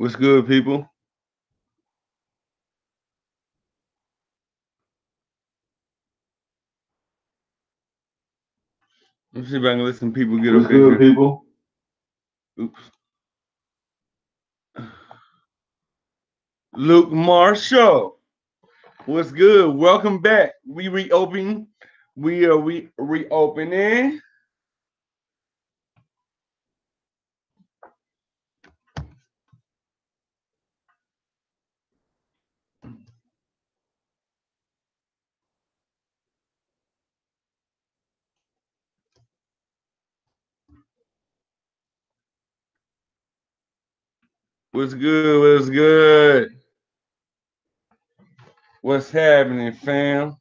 What's good, people? Let me see if I can let some people get What's up in good, here. people? Oops. Luke Marshall. What's good? Welcome back. We reopen. We are reopening. What's good? What's good? What's happening, fam?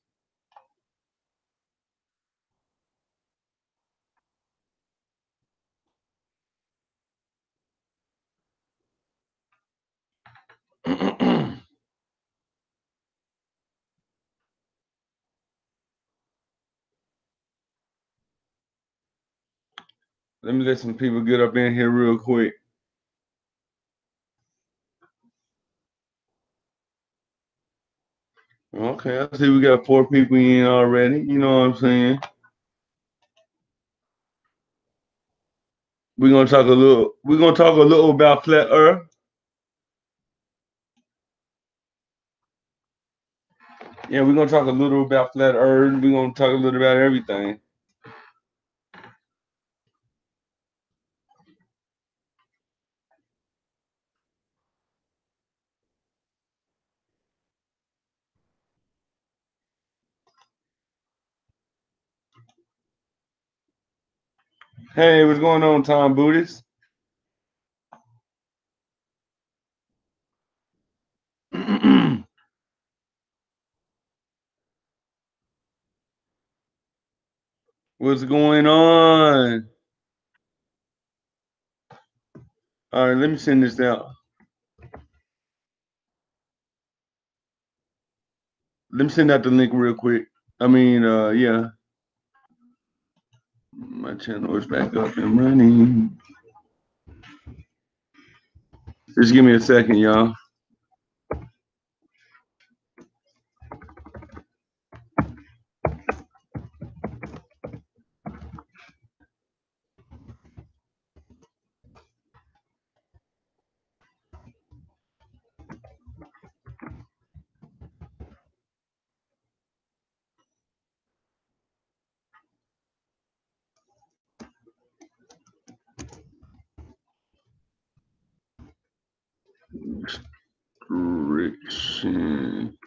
Let me let some people get up in here real quick. Okay, I see we got 4 people in already. You know what I'm saying? We're gonna talk a little. We're gonna talk a little about flat Earth. Yeah, we're gonna talk a little about flat Earth. We're gonna talk a little about everything. Hey, what's going on, Tom Buddhist? What's going on? All right, let me send this out. Let me send out the link real quick. I mean, yeah, my channel is back up and running. Just give me a second, y'all. Restriction.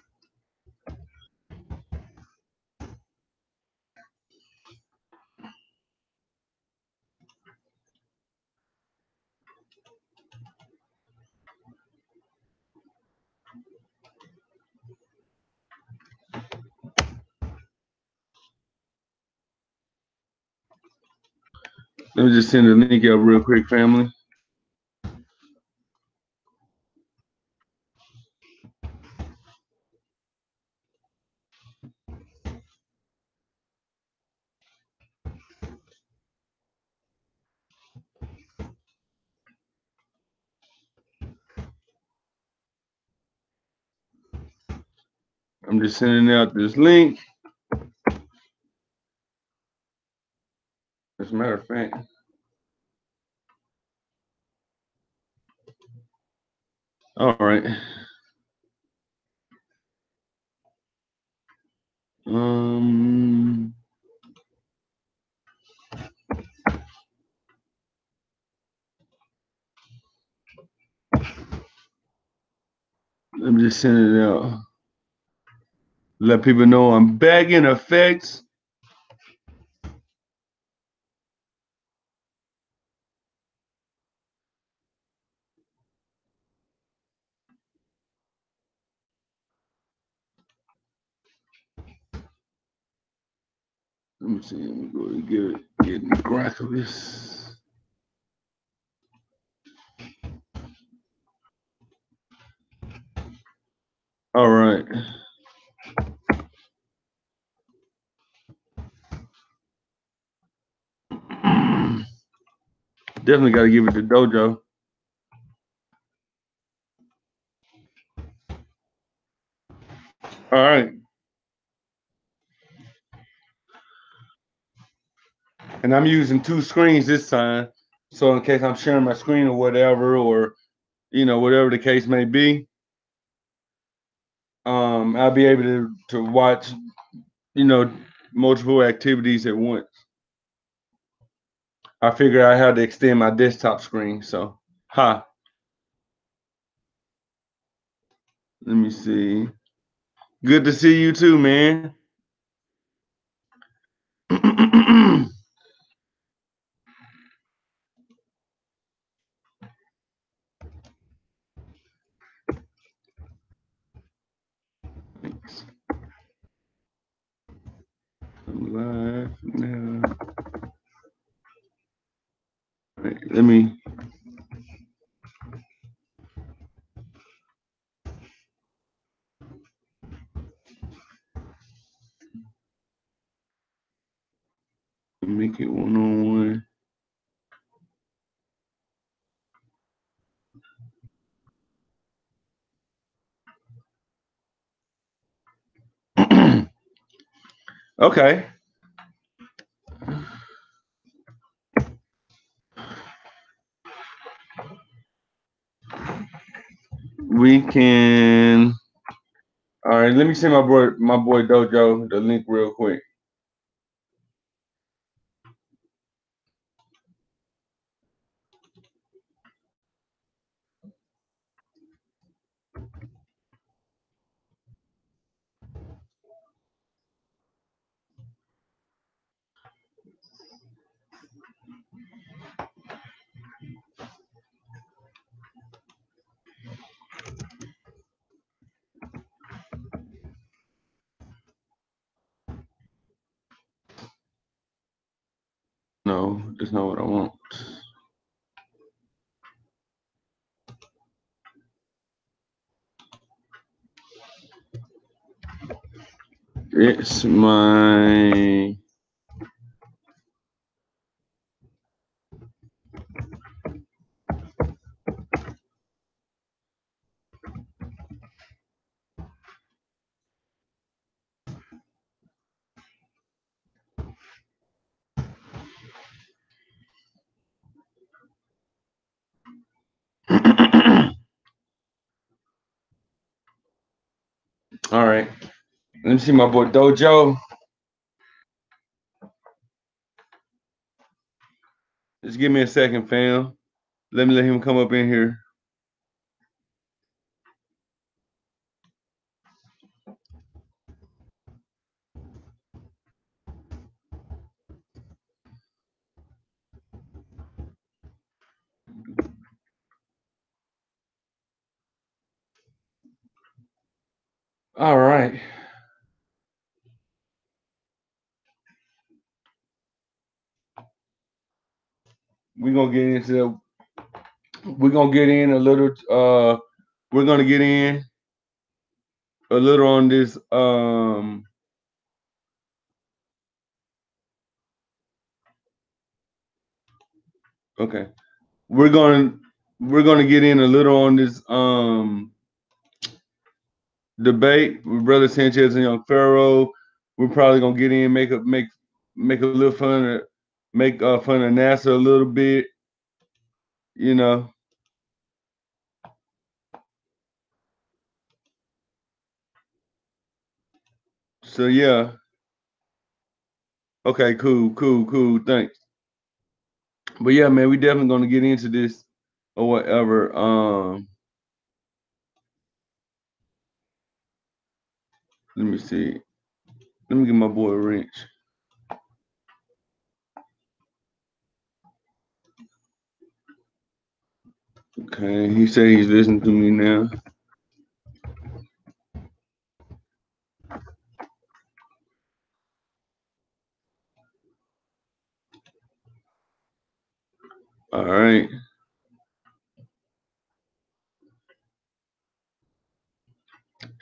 Let me just send the link out real quick, family. I'm just sending out this link. As a matter of fact, all right. Um, let me just send it out. Let people know I'm back in effect. Let me see. Let me go to get the graphics. All right. Definitely got to give it to Dojo. All right. And I'm using two screens this time. So in case I'm sharing my screen or whatever, or whatever the case may be, I'll be able to watch, you know, multiple activities at once. I figured I had to extend my desktop screen. So, let me see. Good to see you too, man. I'm live now. Right, let me make it one-on-one. Okay. We can. All right. Let me send my boy Dojo the link real quick. No, that's not what I want. It's my. All right. Let me see my boy Dojo. Just give me a second, fam. Let me let him come up in here. All right. We're gonna get into the. We're gonna get in a little. We're gonna get in a little on this. Okay. We're gonna we're gonna get in a little on this debate with Brother Sanchez and Young Pharaoh. We're probably gonna get in, make a little fun of make fun of NASA a little bit, you know. So yeah. Okay, cool. Thanks. But yeah, man, we definitely gonna get into this or whatever. Let me see. Let me get my boy a wrench. Okay, he said he's listening to me now. All right.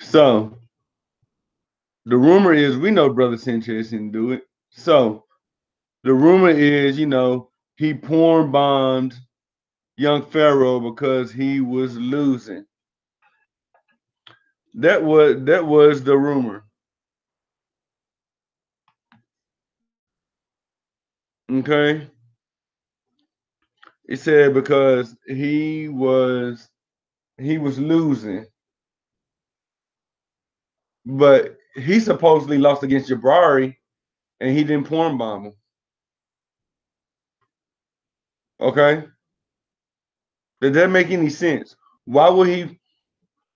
So the rumor is we know Brother Sanchez didn't do it. So the rumor is, he porn bombed young Pharaoh because he was losing. That was the rumor. Okay. It said because he was losing, but he supposedly lost against Jabari and he didn't porn bomb him. Okay. Did that make any sense? Why would he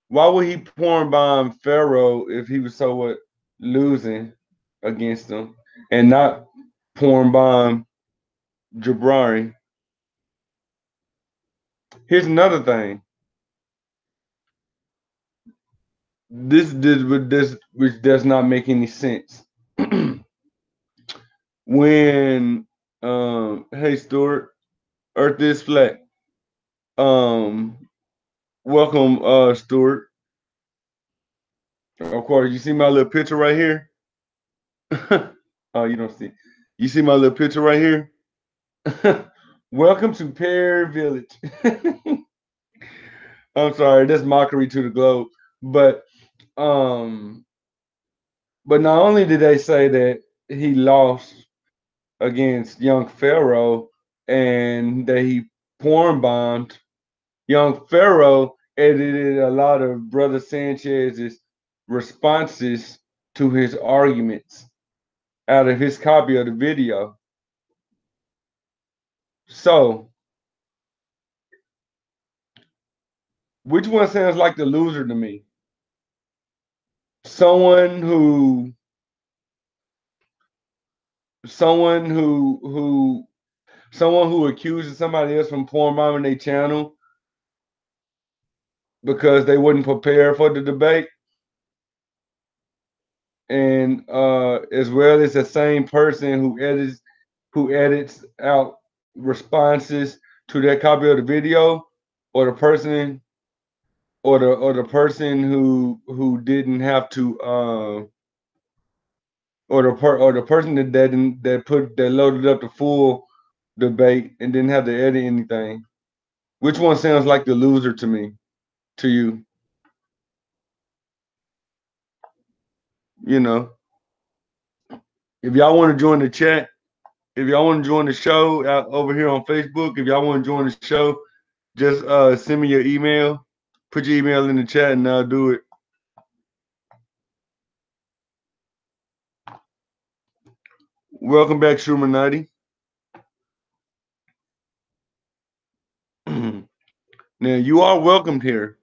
why would he porn bomb Pharaoh if he was so what losing against him and not porn bomb Jabari? Here's another thing. This which does not make any sense. When hey Stuart, Earth is flat. Um welcome Stuart. Of course, you see my little picture right here? Oh, you don't see. You see my little picture right here? Welcome to Pear Village. I'm sorry, that's mockery to the globe. But um but not only did they say that he lost against young Pharaoh and that he porn bombed, young Pharaoh edited a lot of Brother Sanchez's responses to his arguments out of his copy of the video. So, which one sounds like the loser to me? Someone who someone who accuses somebody else from porn bombing their channel because they wouldn't prepare for the debate, and as well as the same person who edits out responses to that copy of the video, or the person who didn't have to or the person that loaded up the full debate and didn't have to edit anything. Which one sounds like the loser to me, to you? You know, if y'all want to join the chat, if y'all want to join the show out over here on Facebook, if y'all want to join the show, just send me your email. Put your email in the chat and I'll do it. Welcome back, Shumanati. Now you are welcomed here,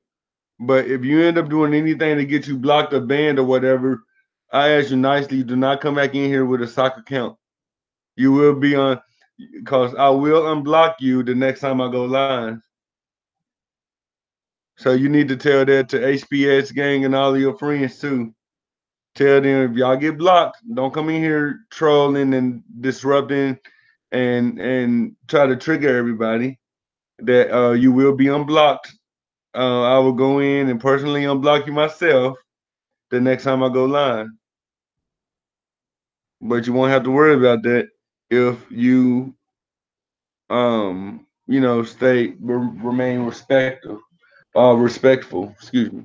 but if you end up doing anything to get you blocked or banned or whatever, I ask you nicely, do not come back in here with a sock account. You will be on, because I will unblock you the next time I go live. So you need to tell that to HPS gang and all of your friends too. Tell them if y'all get blocked, don't come in here trolling and disrupting and try to trigger everybody. That you will be unblocked. I will go in and personally unblock you myself the next time I go live. But you won't have to worry about that if you remain respectful. Excuse me.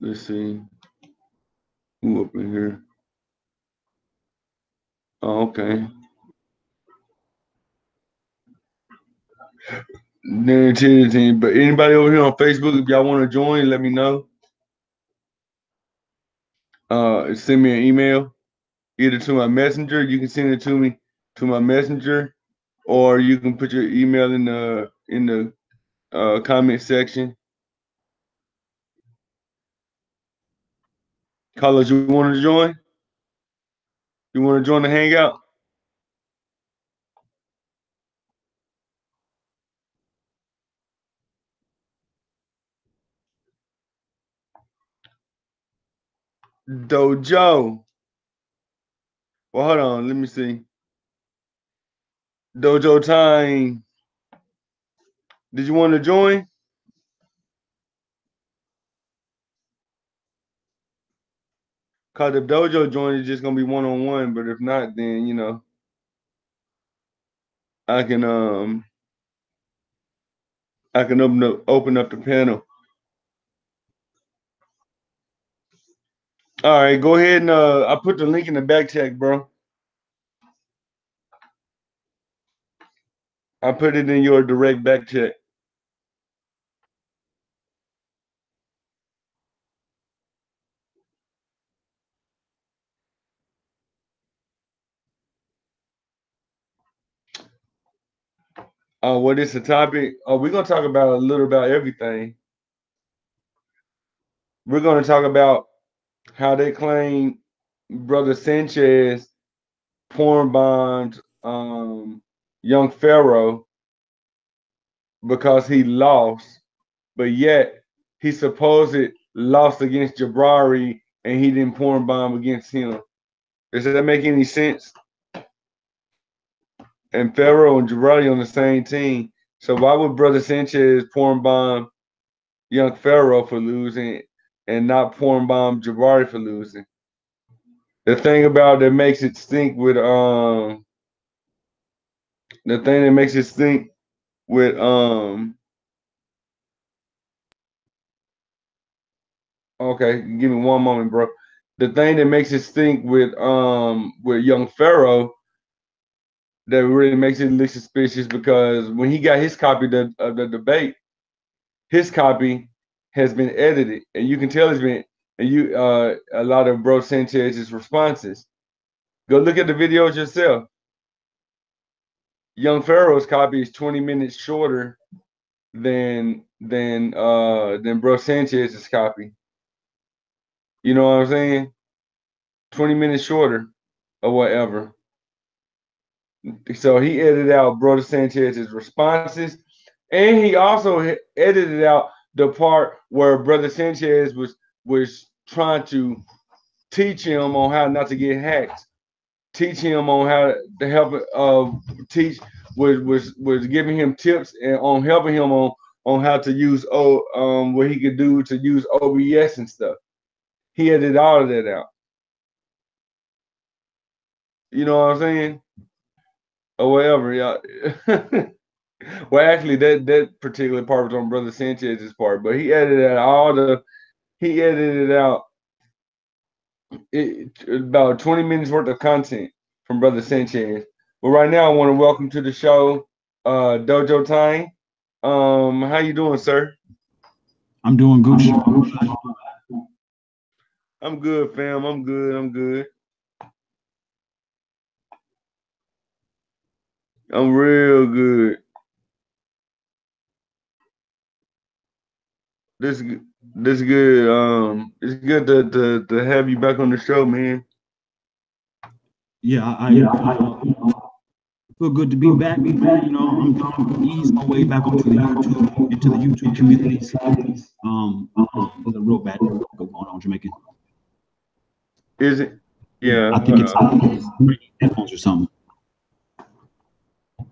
Let's see who up in here. Oh, okay. Team. But anybody over here on Facebook, if y'all want to join, let me know. Send me an email either to my messenger. You can send it to me to my messenger, or you can put your email in the comment section. Carlos, you want to join? You want to join the hangout? Dojo. Well, hold on. Let me see. Dojo time. Did you want to join? Cause if Dojo join, it's just gonna be one on one. But if not, then I can I can open up the panel. All right, go ahead and I put the link in the back check, bro. I put it in your direct back check. What is the topic? We're gonna talk about a little about everything. We're gonna talk about how they claim Brother Sanchez porn bombed young Pharaoh because he lost, but yet he supposed lost against Jabari and he didn't porn bomb against him. Does that make any sense? And Pharaoh and Jabari on the same team. So why would Brother Sanchez porn bomb young Pharaoh for losing and not porn bomb Jabari for losing? The thing about that makes it stink with the thing that makes it stink with okay, give me one moment, bro. The thing that makes it stink with young Pharaoh that really makes it look suspicious because when he got his copy of the debate, his copy has been edited, and you can tell it's been and you a lot of Bro Sanchez's responses. Go look at the videos yourself. Young Pharaoh's copy is 20 minutes shorter than Bro Sanchez's copy. You know what I'm saying? 20 minutes shorter or whatever. So he edited out Brother Sanchez's responses, and he also edited out the part where Brother Sanchez was trying to teach him on how not to get hacked, teach him on how to help teach was giving him tips and on helping him on how to use what he could do to use OBS and stuff. He edited all of that out. You know what I'm saying? Or whatever, yeah. Well, actually, that particular part was on Brother Sanchez's part, but he edited out about 20 minutes worth of content from Brother Sanchez. But right now, I want to welcome to the show Dojo Time. How you doing, sir? I'm doing Gucci. I'm good, fam. I'm good. I'm good. I'm real good. This this good. It's good to have you back on the show, man. Yeah, feel good to be back. I'm trying to ease my way back into the YouTube communities. There's a real bad going on Jamaican. Is it? Yeah. I think it's headphones or something.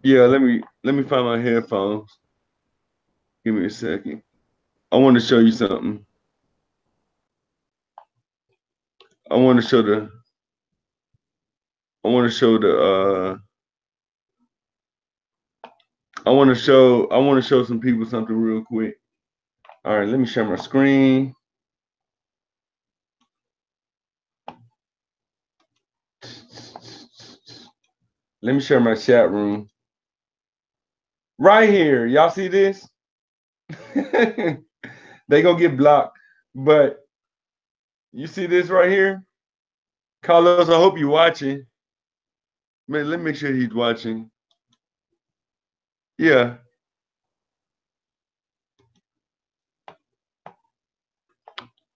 Yeah. Let me find my headphones. Give me a second. I want to show you something. I want to show the. I want to show the. I want to show some people something real quick. All right. Let me share my screen. Let me share my chat room. Right here. Y'all see this? They gonna get blocked. But you see this right here? Carlos, I hope you're watching. Man, let me make sure he's watching. Yeah.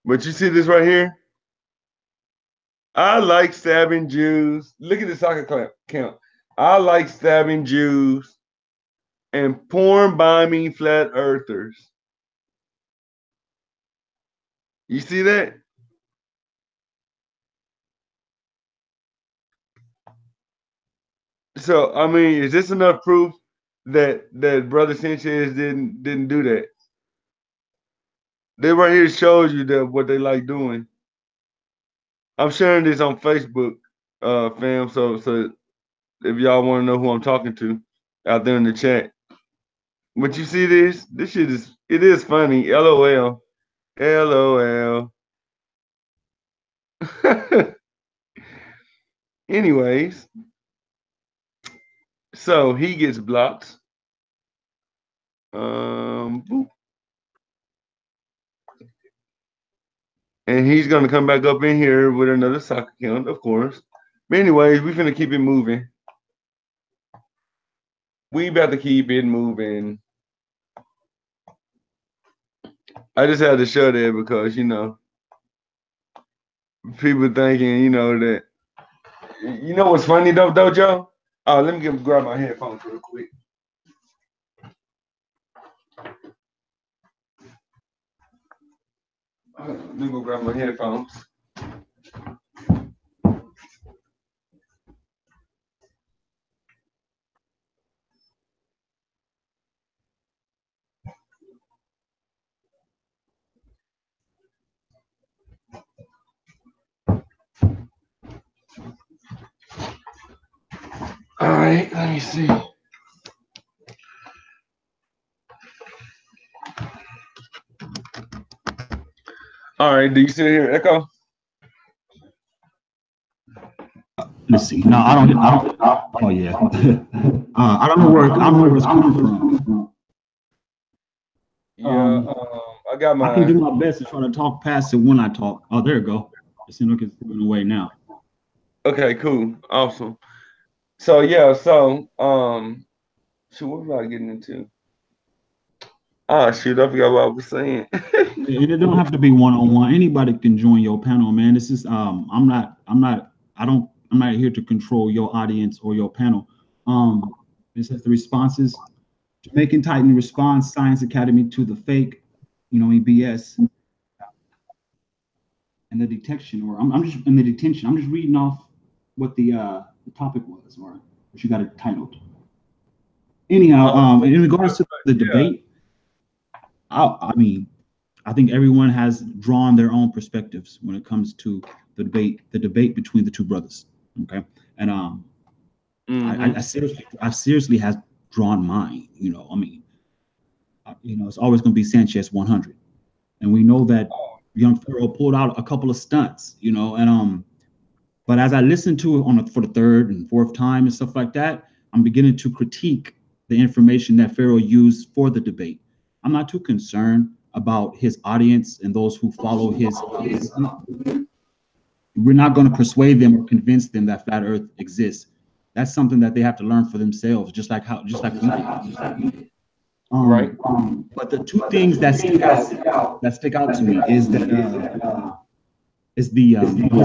But you see this right here? I like stabbing Jews. Look at the soccer count. I like stabbing Jews and porn bombing flat earthers. You see that? So I mean, is this enough proof that Brother Sanchez didn't do that? They right here shows you that what they like doing. I'm sharing this on Facebook, fam. So if y'all want to know who I'm talking to out there in the chat. But you see this? This shit is funny. LOL. LOL. Anyways, so he gets blocked. Boop. And he's gonna come back up in here with another soccer account, of course. But anyways, we finna keep it moving. We about to keep it moving. I just had to show that because people thinking that what's funny though, Joe? Oh, let me grab my headphones real quick. Let me go grab my headphones. All right, let me see. All right, do you still hear echo? Let's see. No, I don't. Oh yeah. I don't know where it's coming from. Yeah, I got my. I can do my best to try to talk past it when I talk. Oh, there you go. It seems like it's moving away now. Okay, cool, awesome. So yeah, so what was I getting into? Oh shoot, I forgot what I was saying. It don't have to be one-on-one. Anybody can join your panel, man. This is I'm not here to control your audience or your panel. This is the responses. Jamaican Titan response Science Academy to the fake, EBS and the detection, or I'm just in the detention. I'm just reading off what the topic was, or what you got it titled. Anyhow, in regards to the debate, I mean, I think everyone has drawn their own perspectives when it comes to the debate between the two brothers. Okay, and I seriously has drawn mine. I mean, it's always going to be Sanchez 100, and we know that young Pharaoh pulled out a couple of stunts. And but as I listened to it for the third and fourth time and stuff like that, I'm beginning to critique the information that Pharaoh used for the debate. I'm not too concerned about his audience and those who follow his. We're not going to persuade them or convince them that flat Earth exists. That's something that they have to learn for themselves, just like we did. Right. But the two things that stick out to me is that his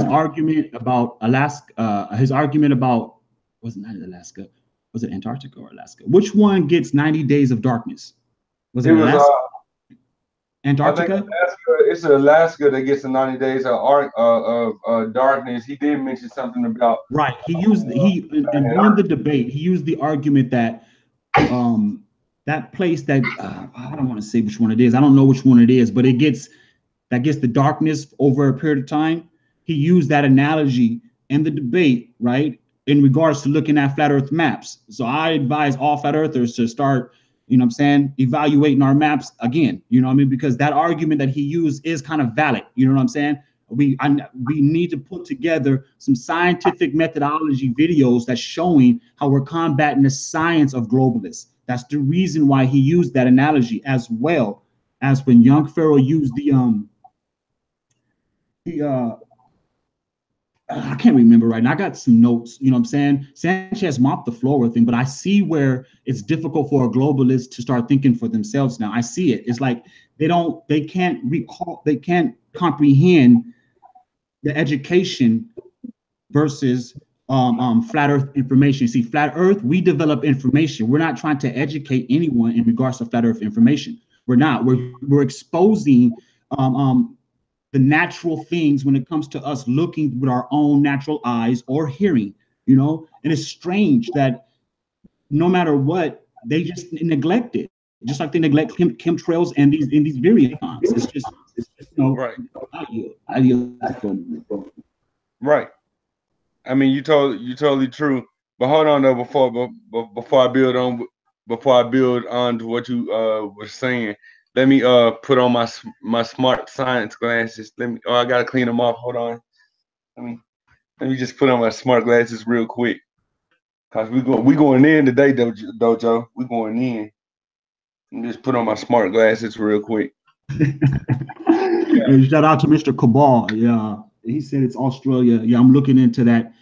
argument about Alaska. His argument about wasn't that Alaska? Was it Antarctica or Alaska? Which one gets 90 days of darkness? Was it Alaska? Antarctica? I think it's Alaska that gets the 90 days of darkness. He did mention something about right. In during the debate, he used the argument that that place that I don't want to say which one it is. I don't know which one it is, but that gets the darkness over a period of time. He used that analogy in the debate, right? In regards to looking at flat Earth maps. So I advise all flat Earthers to start, evaluating our maps again, because that argument that he used is kind of valid. You know what I'm saying? We need to put together some scientific methodology videos that's showing how we're combating the science of globalists. That's the reason why he used that analogy, as well as when young Pharaoh used I can't remember right now. I got some notes, you know what I'm saying? Sanchez mopped the floor with him, but I see where it's difficult for a globalist to start thinking for themselves now. I see it. It's like they can't comprehend the education versus flat Earth information. See, flat Earth, we develop information. We're not trying to educate anyone in regards to flat Earth information. We're not. We're exposing the natural things when it comes to us looking with our own natural eyes or hearing, and it's strange that no matter what, they just neglect it, just like they neglect chemtrails and these virions. It's just right. Right. I mean, you totally true. But hold on though, before I build on before I build on to what you were saying, let me put on my smart science glasses. Let me. Oh, I gotta clean them off. Hold on. Let me let me just put on my smart glasses real quick. Cause we going in today, Dojo. We going in. Let me just put on my smart glasses real quick. And shout out to Mr. Cabal. Yeah, he said it's Australia. Yeah, I'm looking into that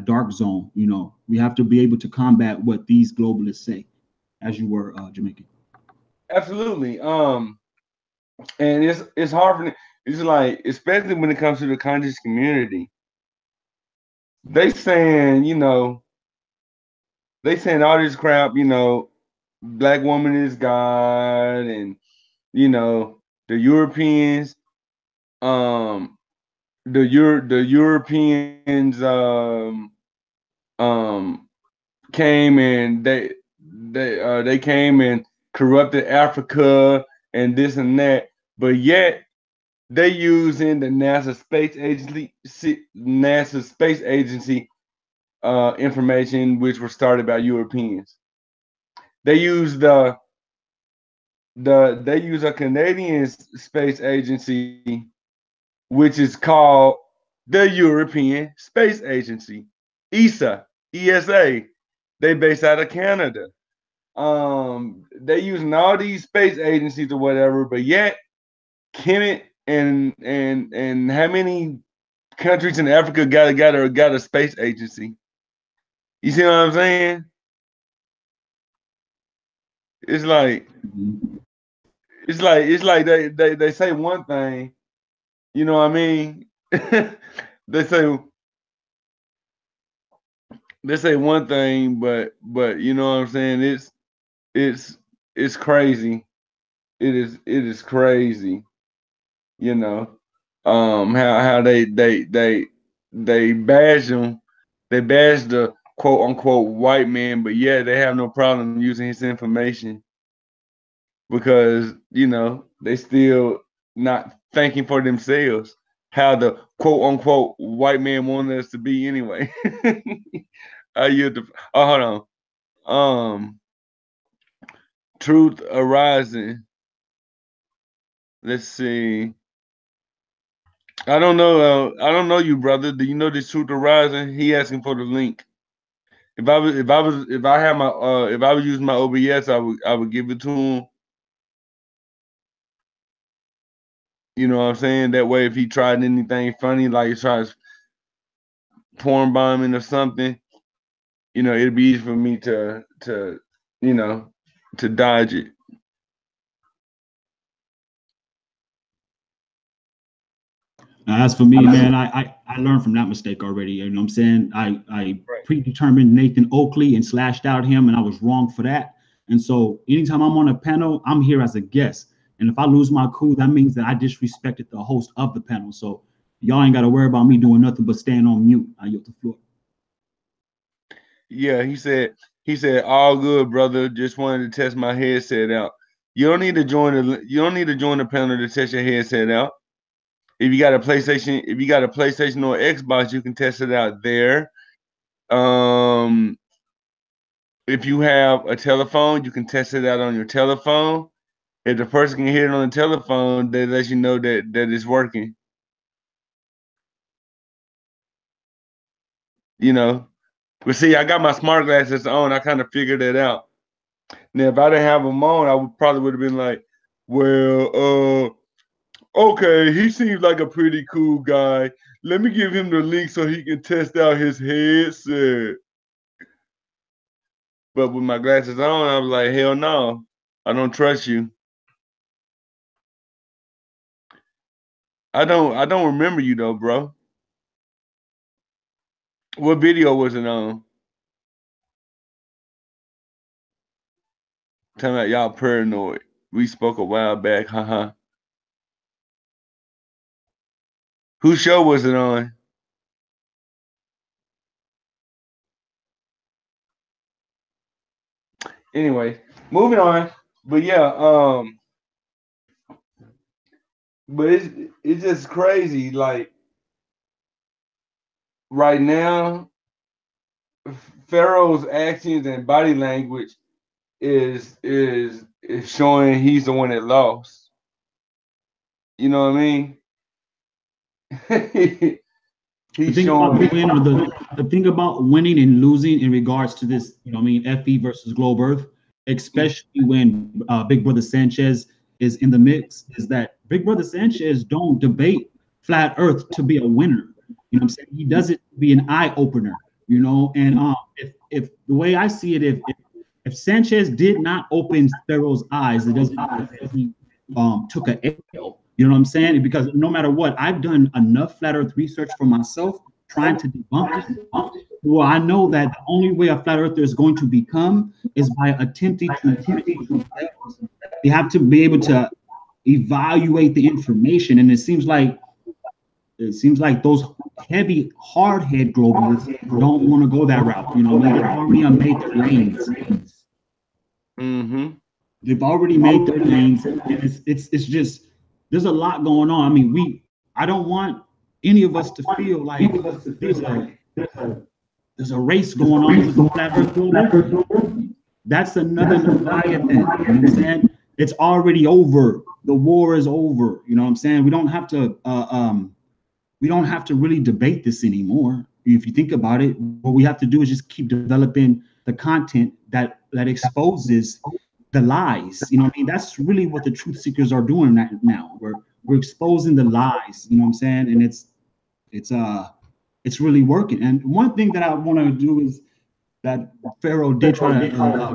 dark zone. You know, we have to be able to combat what these globalists say, as you were, Jamaican. Absolutely. And it's hard for it's like, especially when it comes to the conscious community, they saying, they saying all this crap, black woman is God, and the Europeans, um, the Europeans, um, came and they came and corrupted Africa and this and that, but yet they using the NASA Space Agency information, which was started by Europeans. They use they use a Canadian space agency, which is called the European Space Agency, ESA. They based out of Canada. They using all these space agencies or whatever, but yet Kenneth and how many countries in Africa got a space agency? You see what I'm saying? It's like Mhm. they say one thing, you know what I mean? they say they say one thing, but you know what I'm saying? It's it's crazy. It is crazy, you know. How they bash them, they bash the quote unquote white man, but yeah, they have no problem using his information because they still not thinking for themselves how the quote unquote white man wanted us to be anyway. I yield the, oh, hold on. Truth arising. Let's see. I don't know. I don't know you, brother. Do you know this Truth arising? He asking for the link. If I had my if I was using my OBS, I would give it to him. You know what I'm saying? That way, if he tried anything funny, like he tries porn bombing or something, it'd be easy for me you know, to dodge it. Now, as for me, man, I learned from that mistake already. You know what I'm saying? I Right. predetermined Nathan Oakley and slashed out him, and I was wrong for that. And so anytime I'm on a panel, I'm here as a guest. And if I lose my cool, that means that I disrespected the host of the panel. So y'all ain't got to worry about me doing nothing but staying on mute. I yield the floor. Yeah, he said all good, brother. Just wanted to test my headset out. You don't need to join the panel to test your headset out. If you got a PlayStation or Xbox, you can test it out there. Um, if you have a telephone, you can test it out on your telephone. If the person can hear it on the telephone, that lets you know that it's working. You know. But see, I got my smart glasses on. I kind of figured that out. Now, if I didn't have them on, I would have been like, well, okay, he seems like a pretty cool guy. Let me give him the link so he can test out his headset. But with my glasses on, I was like, hell no, I don't trust you. I don't remember you though, bro. What video was it on? Tell me y'all paranoid. We spoke a while back, haha. Whose show was it on? Anyway, moving on. But yeah, but it's just crazy. Like right now, Pharaoh's actions and body language is showing he's the one that lost. You know what I mean? The He's thing about showing. the win or the thing about winning and losing in regards to this, I mean, FE versus Globe Earth, especially when Big Brother Sanchez is in the mix, is that Big Brother Sanchez don't debate flat Earth to be a winner. You know what I'm saying? He does it to be an eye opener. You know, and if the way I see it, if Sanchez did not open Pharaoh's eyes, it doesn't mean that he took a L. You know what I'm saying? Because no matter what, I've done enough flat Earth research for myself, trying to debunk it. Well, I know that the only way a flat earther is going to become is by attempting to prove themselves. They have to be able to evaluate the information, and it seems like those heavy hardhead globalists don't want to go that route. You know, I mean, they've already made their lanes. Mm-hmm. They've already made their lanes, and it's just there's a lot going on. I mean, I don't want any of us to feel like there's a there's a race going on with the flat Earth global. That's another Leviathan. You know what I'm saying? It's already over. The war is over. You know what I'm saying? We don't have to really debate this anymore. If you think about it, what we have to do is just keep developing the content that exposes the lies. You know what I mean? That's really what the truth seekers are doing right now. We're exposing the lies. You know what I'm saying? And it's it's really working. And one thing that I want to do is that Pharaoh did try to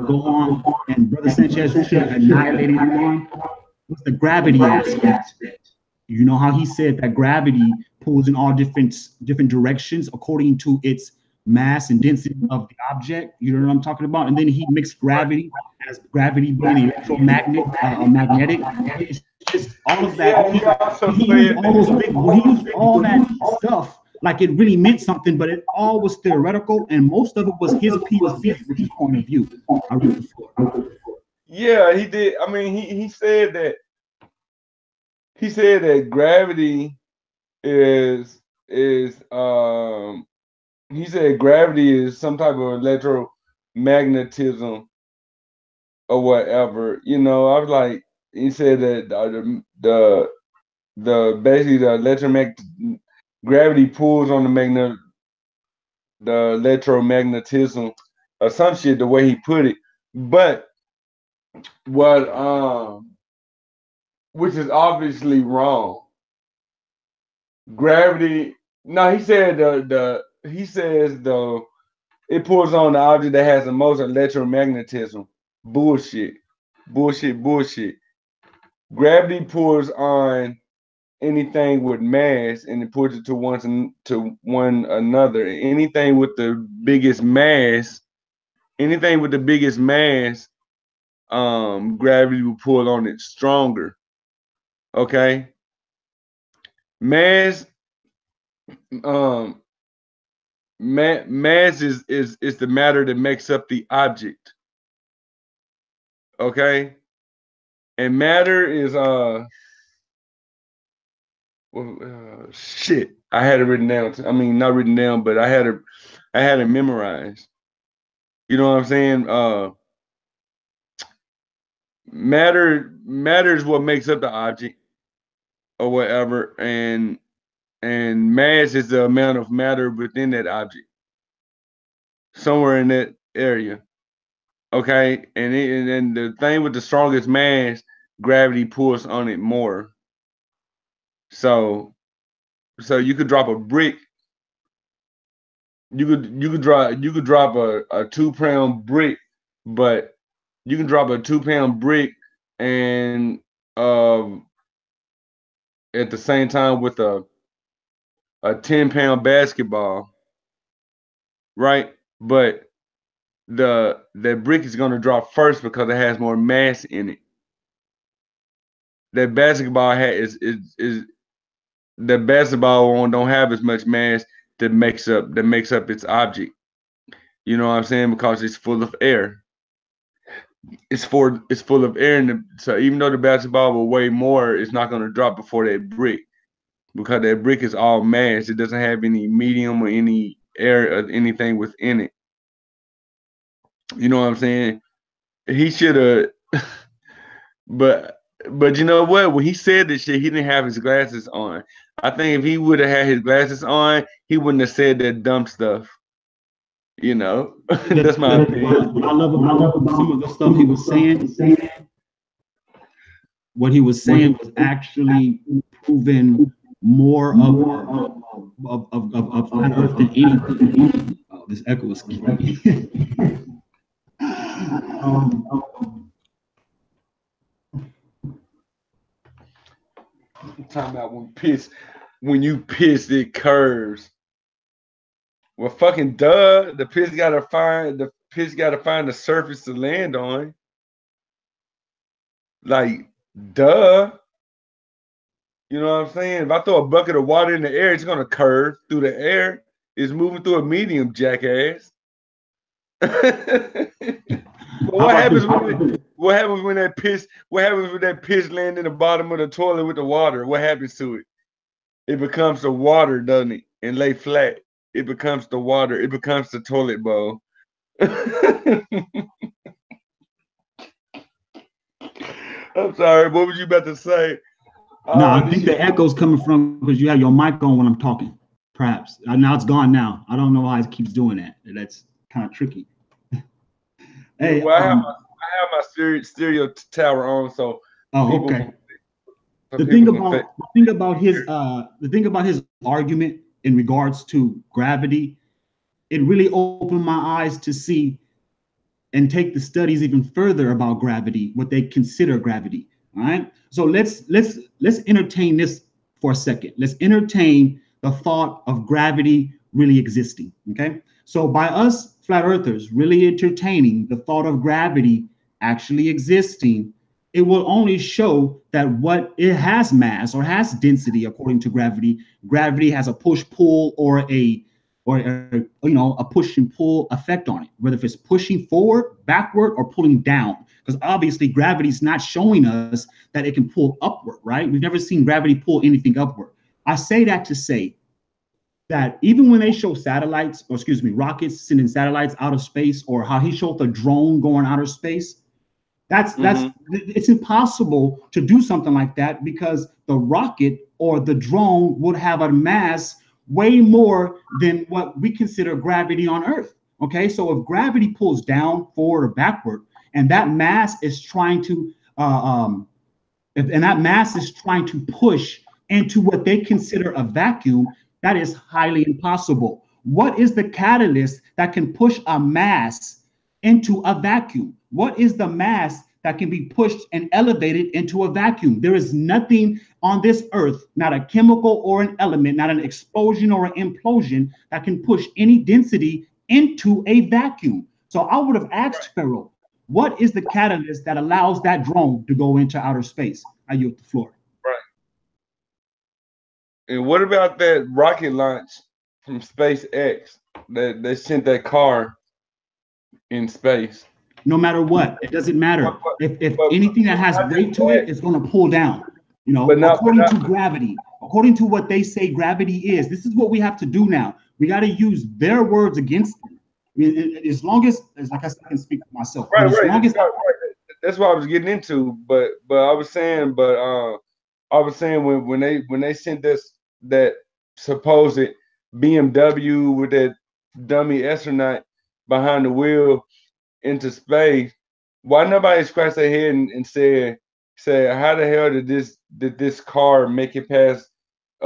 go on, and Brother Sanchez should have annihilated him on, was the gravity aspect. You know how he said that gravity pulls in all different directions according to its mass and density of the object. You know what I'm talking about? And then he mixed gravity as gravity being magnetic. It's just all of that. Yeah, he also He used said all those big. He used all that stuff like it really meant something, but it all was theoretical, and most of it was his POV, which is point of view. I read the floor. yeah, he did. I mean, he said that gravity is he said gravity is some type of electromagnetism or whatever. You know, I was like, he said that the basically the electromagnetic gravity pulls on the electromagnetism or some shit the way he put it. But what which is obviously wrong. Gravity. No, he said the he says the it pulls on the object that has the most electromagnetism. Bullshit. Bullshit. Bullshit. Gravity pulls on anything with mass and it pulls it to one another. Anything with the biggest mass, anything with the biggest mass, gravity will pull on it stronger. Okay. Mass, um, mass is the matter that makes up the object. Okay. And matter is well, shit. I had it written down. I mean, not written down, but I had it memorized. You know what I'm saying? Matter is what makes up the object or whatever, and mass is the amount of matter within that object, somewhere in that area. Okay, and the thing with the strongest mass, gravity pulls on it more. So you could drop a brick. You could drop a 2 pound brick, but you can drop a 2 pound brick and at the same time with a 10 pound basketball, right? But that brick is gonna drop first because it has more mass in it. That basketball is the basketball one don't have as much mass that makes up its object. You know what I'm saying? Because it's full of air. It's full of air, so even though the basketball will weigh more, it's not gonna drop before that brick because that brick is all mass. It doesn't have any medium or any air or anything within it. You know what I'm saying? he should have. But you know what? When he said this shit, he didn't have his glasses on. I think if he would have had his glasses on, he wouldn't have said that dumb stuff. You know, that's my opinion. What I love about some of the stuff he was saying, what he was saying was actually proven more of flat Earth than anything. Oh, this echo is killing me. I'm talking about when you piss, it curves. Well, fucking duh. The piss gotta find the surface to land on. Like, duh. You know what I'm saying? If I throw a bucket of water in the air, it's gonna curve through the air. It's moving through a medium, jackass. What happens when that piss land in the bottom of the toilet with the water? What happens to it? It becomes the water, doesn't it? And lay flat. It becomes the water. It becomes the toilet bowl. I'm sorry. What was you about to say? No, I think the echo's coming from because you have your mic on when I'm talking. Perhaps now it's gone. Now I don't know why it keeps doing that. That's kind of tricky. Hey, well, I have my stereo tower on, so. Oh, okay. The thing about his argument in regards to gravity, it really opened my eyes to see and take the studies even further about gravity, what they consider gravity. All right. So let's entertain this for a second. Let's entertain the thought of gravity really existing. Okay. So by us flat earthers really entertaining the thought of gravity actually existing, it will only show that what it has mass or has density according to gravity. Gravity has a push-pull or a push and pull effect on it, whether if it's pushing forward, backward, or pulling down. Because obviously gravity is not showing us that it can pull upward, right? We've never seen gravity pull anything upward. I say that to say that even when they show satellites, or excuse me, rockets sending satellites out of space, or how he showed the drone going outer space, it's impossible to do something like that because the rocket or the drone would have a mass way more than what we consider gravity on Earth. Okay, so if gravity pulls down, forward, or backward, and that mass is trying to push into what they consider a vacuum, that is highly impossible. What is the catalyst that can push a mass into a vacuum? What is the mass that can be pushed and elevated into a vacuum? There is nothing on this earth, not a chemical or an element, not an explosion or an implosion that can push any density into a vacuum. So I would have asked Pharaoh, what is the catalyst that allows that drone to go into outer space? I yield the floor. Right. And what about that rocket launch from SpaceX that they sent that car in space? No matter what, it doesn't matter. If anything that has weight to it is going to pull down. You know, according to gravity, according to what they say gravity is. This is what we have to do now. We got to use their words against them. I mean, as long as like I said, I can speak for myself. Right. That's what I was getting into. But I was saying, when they sent that supposed BMW with that dummy astronaut behind the wheel into space, why nobody scratched their head and said, how the hell did this car make it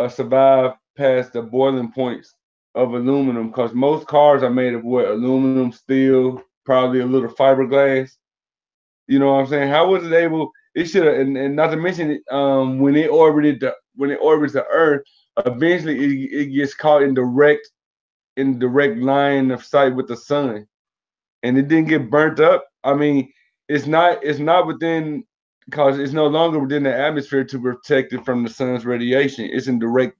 survive past the boiling points of aluminum? Because most cars are made of what? Aluminum, steel, probably a little fiberglass. You know what I'm saying? How was it able? It should have, and not to mention, when it orbits the Earth, eventually it gets caught in direct line of sight with the sun, and it didn't get burnt up. I mean, it's not within, because it's no longer within the atmosphere to protect it from the sun's radiation. It's in direct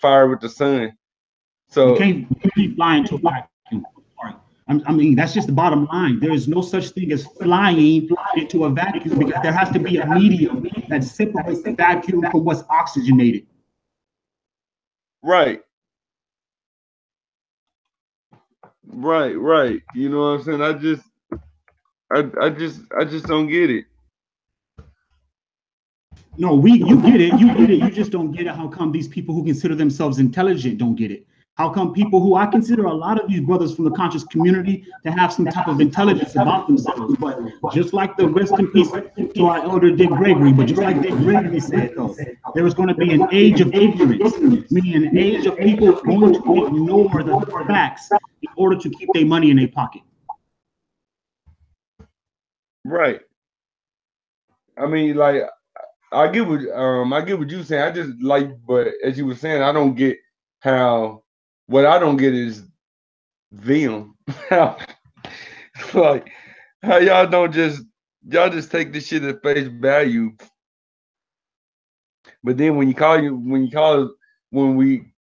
fire with the sun. So you can't fly into a vacuum. I mean, that's just the bottom line. There is no such thing as flying into a vacuum because there has to be a medium that separates the vacuum from what's oxygenated. Right. You know what I'm saying? I just don't get it. No, you get it, you get it. You just don't get it. How come these people who consider themselves intelligent don't get it? How come people who I consider a lot of these brothers from the conscious community to have some type of intelligence about themselves, but just like the rest in peace to our elder Dick Gregory, but just like Dick Gregory said though, there was going to be an age of ignorance, meaning an age of people going to ignore the facts in order to keep their money in their pocket. Right. I mean, like I get what you're saying. I just like, but as you were saying, I don't get how. What I don't get is them. How, like how y'all just take this shit at face value. But then when we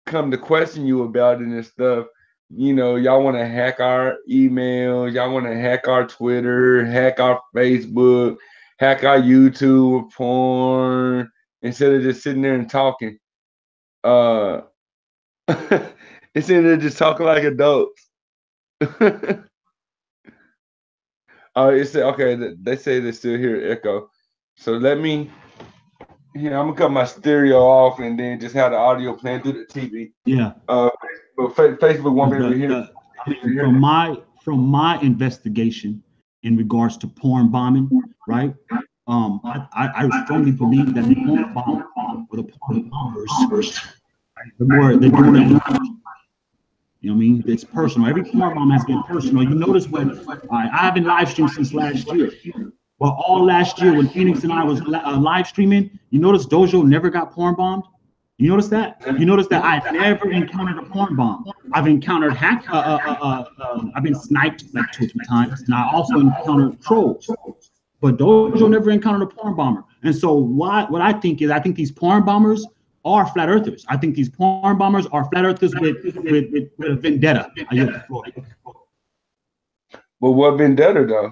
come to question you about it and stuff, y'all want to hack our emails, y'all want to hack our Twitter, hack our Facebook, hack our YouTube, porn, instead of just sitting there and talking. Uh, instead of just talking like adults. It's okay. They say they still hear echo, so let me. Yeah, I'm gonna cut my stereo off and then just have the audio playing through the TV. Yeah. But Facebook won't be able to hear. From my investigation in regards to porn bombing, right? I strongly believe that the porn bomb or the porn bombers, they're doing it. You know what I mean? It's personal. Every porn bomb has been personal. You notice when I haven't live streamed since last year. But all last year when Phoenix and I was live streaming, you notice Dojo never got porn bombed. You notice that? You notice that I never encountered a porn bomb. I've encountered I've been sniped like 2 or 3 times, and I also encountered trolls. But Dojo never encountered a porn bomber. And so what I think is, I think these porn bombers are flat earthers. I think these porn bombers are flat earthers with a vendetta. I yield the floor. But what vendetta though?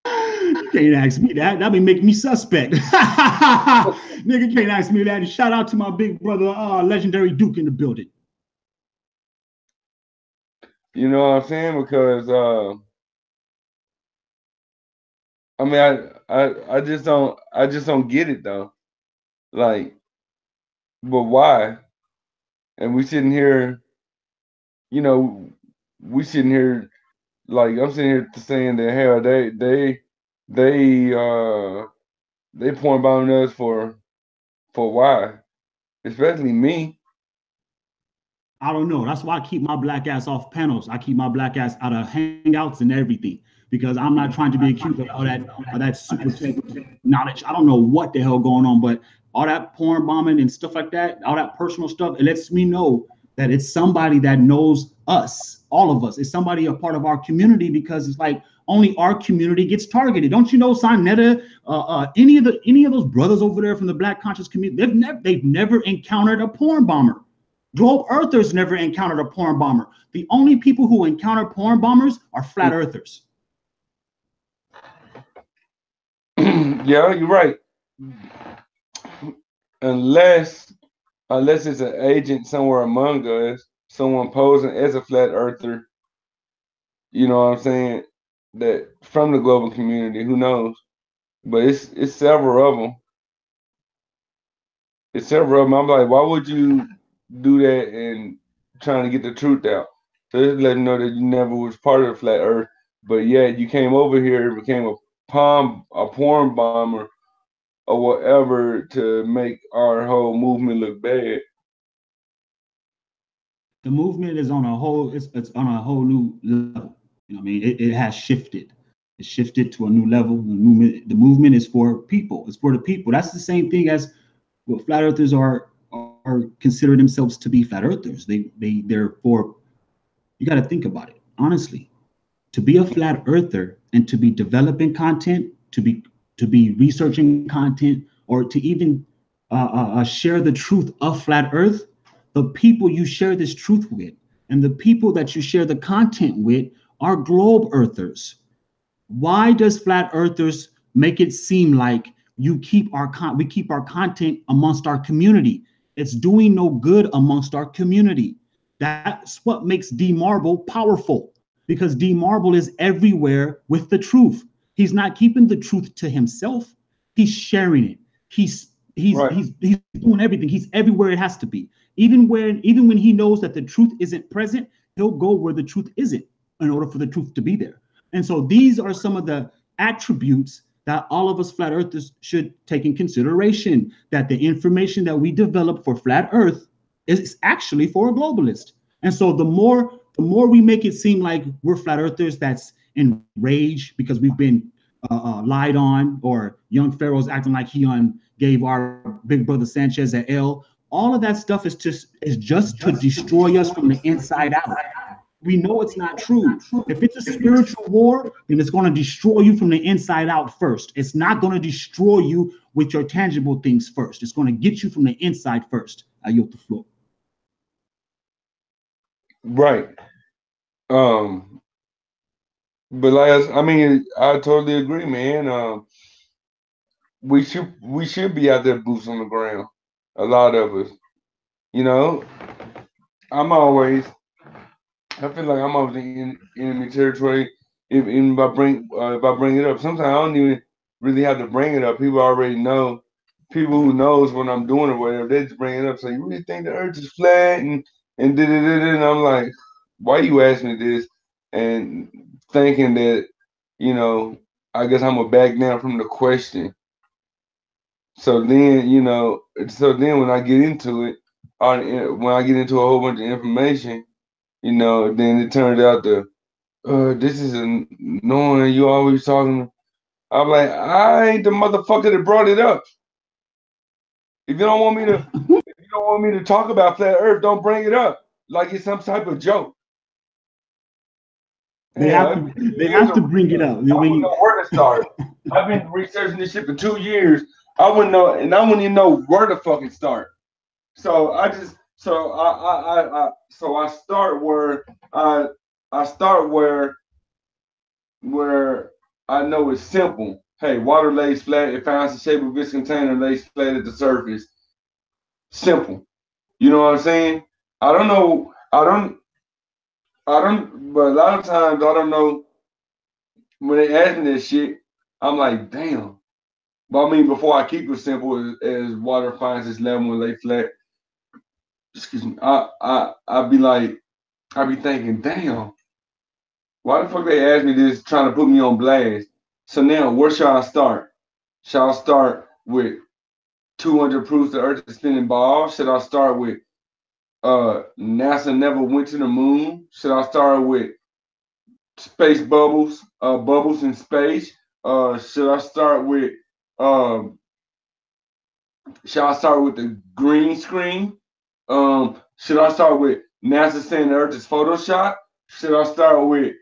You can't ask me that. That'd be making me suspect. Nigga can't ask me that. And shout out to my big brother, legendary Duke in the building. You know what I'm saying? Because I mean, I just don't get it though. Like, but why? And we sitting here, we sitting here like I'm sitting here saying that hell they porn bombing us for why? Especially me. I don't know. That's why I keep my black ass off panels. I keep my black ass out of hangouts and everything, because I'm not trying to be accused of all that super tech knowledge. I don't know what the hell going on, but all that porn bombing and stuff like that, all that personal stuff, it lets me know that it's somebody that knows us, all of us. It's somebody a part of our community, because it's like only our community gets targeted. Don't you know, Sinetta, any of those brothers over there from the Black conscious community, they've never encountered a porn bomber. Globe Earthers never encountered a porn bomber. The only people who encounter porn bombers are flat earthers. Yeah, you're right. Unless it's an agent somewhere among us, someone posing as a flat earther, you know what I'm saying, that from the global community, who knows? But it's several of them. It's several of them. I'm like, why would you do that and trying to get the truth out? So just let them know that you never was part of the flat earth, but yet you came over here, became a porn bomber or whatever to make our whole movement look bad. The movement is on a whole, it's on a whole new level. You know what I mean? It has shifted. It shifted to a new level. The movement is for people. It's for the people. That's the same thing as what flat earthers are consider themselves to be flat earthers. They're for, you got to think about it honestly. To be a flat earther and to be developing content, to be researching content, or to even share the truth of flat earth, the people you share this truth with and the people that you share the content with are globe earthers. Why does flat earthers make it seem like we keep our content amongst our community? It's doing no good amongst our community. That's what makes D Marble powerful. because D Marble is everywhere with the truth. He's not keeping the truth to himself. He's sharing it. He's doing everything. He's everywhere it has to be. Even when he knows that the truth isn't present, he'll go where the truth isn't in order for the truth to be there. And so these are some of the attributes that all of us flat earthers should take in consideration, that the information that we develop for flat earth is actually for a globalist. And so the more we make it seem like we're flat earthers that's enraged because we've been lied on, or young Pharaoh's acting like he gave our big brother Sanchez an L. All of that stuff is just to destroy us from the inside out. We know it's not true. If it's a spiritual war, then it's going to destroy you from the inside out first. It's not going to destroy you with your tangible things first. It's going to get you from the inside first. I yield the floor. Right. But I mean, I totally agree, man. We should be out there boots on the ground. A lot of us, you know. I'm always I feel like I'm always in enemy territory. If I bring it up, sometimes I don't even really have to bring it up. People already know. People who knows what I'm doing or whatever, they just bring it up. So you really think the Earth is flat and da da da da? And I'm like, why you asking me this? And thinking that I guess I'm gonna back down from the question. So then when I get into it, when I get into a whole bunch of information, then it turned out this is annoying. You always talking. I'm like, I ain't the motherfucker that brought it up. If you don't want me to talk about flat Earth, don't bring it up like it's some type of joke. They have to bring it up. I wouldn't know where to start. I've been researching this shit for 2 years. I wouldn't know, and I wouldn't even know where to fucking start. So I start where I know it's simple. Hey, water lays flat. It finds the shape of its container, lays flat at the surface. Simple. You know what I'm saying? I don't know. But a lot of times I don't know. When they ask me this shit, I'm like, damn. But I mean, before I keep it simple, as water finds its level and lay flat, excuse me, I be thinking, damn, why the fuck they ask me this, trying to put me on blast? So now, where shall I start? Shall I start with 200 proofs the Earth is spinning ball? Should I start with NASA never went to the moon? Should I start with space bubbles, bubbles in space? Should I start with um, Shall I start with the green screen? Should I start with NASA saying the Earth is Photoshop? Should I start with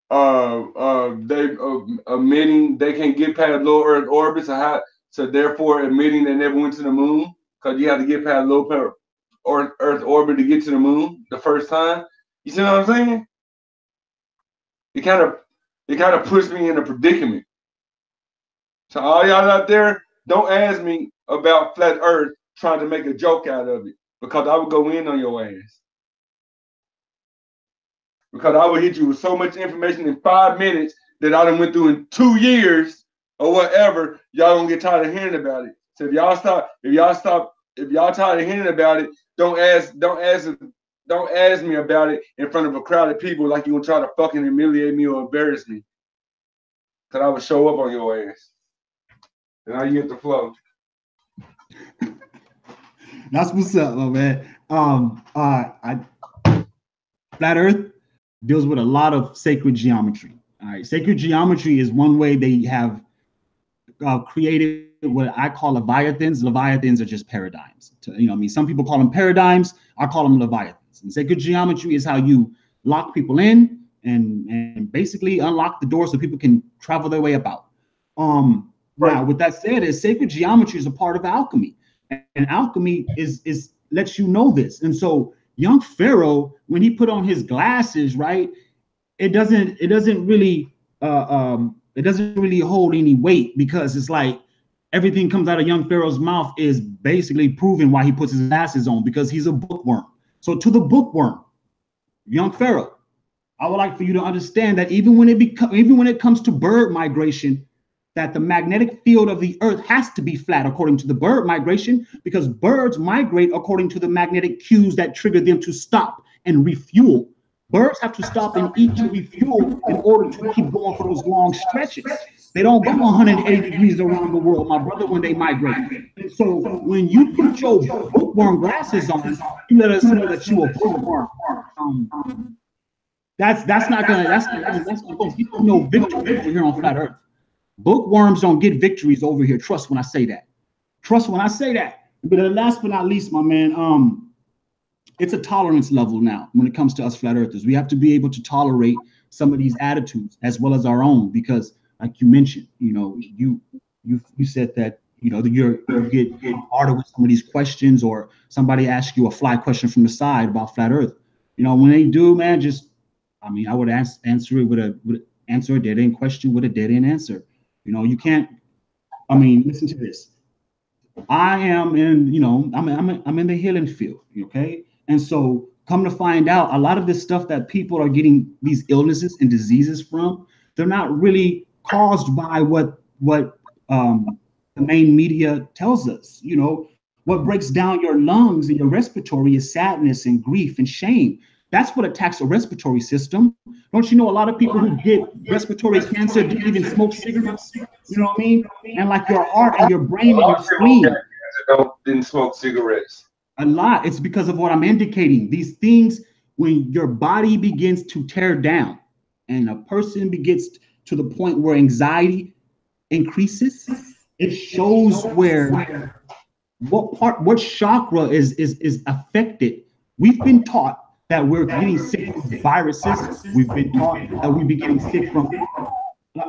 they admitting they can't get past low Earth orbit, so therefore admitting they never went to the moon because you have to get past low Earth orbit to get to the moon the first time? You see what I'm saying? It kind of puts me in a predicament. So all y'all out there, don't ask me about flat Earth trying to make a joke out of it, because I would go in on your ass. Because I would hit you with so much information in 5 minutes that I done went through in 2 years or whatever. Y'all gonna get tired of hearing about it. So if y'all tired of hearing about it, don't ask me about it in front of a crowd of people like you gonna try to fucking humiliate me or embarrass me. Cause I would show up on your ass. And now you get the flow. That's what's up, my man. Flat Earth deals with a lot of sacred geometry. All right, sacred geometry is one way they have created what I call leviathans. Leviathans are just paradigms. Some people call them paradigms. I call them leviathans. And sacred geometry is how you lock people in and basically unlock the door so people can travel their way about. Right. Now, with that said, sacred geometry is a part of alchemy, and alchemy is lets you know this. And so, young Pharaoh, when he put on his glasses, right, it doesn't really hold any weight, because it's like everything comes out of young Pharaoh's mouth is basically proving why he puts his glasses on, because he's a bookworm. So to the bookworm, young Pharaoh, I would like for you to understand that even when it comes to bird migration, that the magnetic field of the earth has to be flat according to the bird migration, because birds migrate according to the magnetic cues that trigger them to stop and refuel. Birds have to stop and eat to refuel in order to keep going for those long stretches. They don't go 180 degrees around the world, my brother, when they migrate. And so when you put your bookworm glasses on, you let us know that you a bookworm. That's not gonna get no victory over here on flat Earth. Bookworms don't get victories over here. Trust when I say that. Trust when I say that. But last but not least, my man, it's a tolerance level now when it comes to us flat earthers. We have to be able to tolerate some of these attitudes as well as our own, because like you mentioned, you said that, you get harder with some of these questions, or somebody asks you a fly question from the side about flat earth. When they do, man, I would answer it with answer a dead end question with a dead end answer. You can't, listen to this. I am in, I'm in the healing field, okay? And so come to find out, a lot of this stuff that people are getting these illnesses and diseases from, they're not really caused by what the main media tells us. What breaks down your lungs and your respiratory is sadness and grief and shame. That's what attacks the respiratory system. Don't you know a lot of people who get respiratory cancer didn't even smoke cigarettes? You know what I mean? And like your heart and your brain and your spleen. Didn't smoke cigarettes. A lot. It's because of what I'm indicating. These things, when your body begins to tear down and a person gets to the point where anxiety increases, it shows where what chakra is affected. We've been taught that we're getting sick from viruses. We've been taught that we've been getting sick from.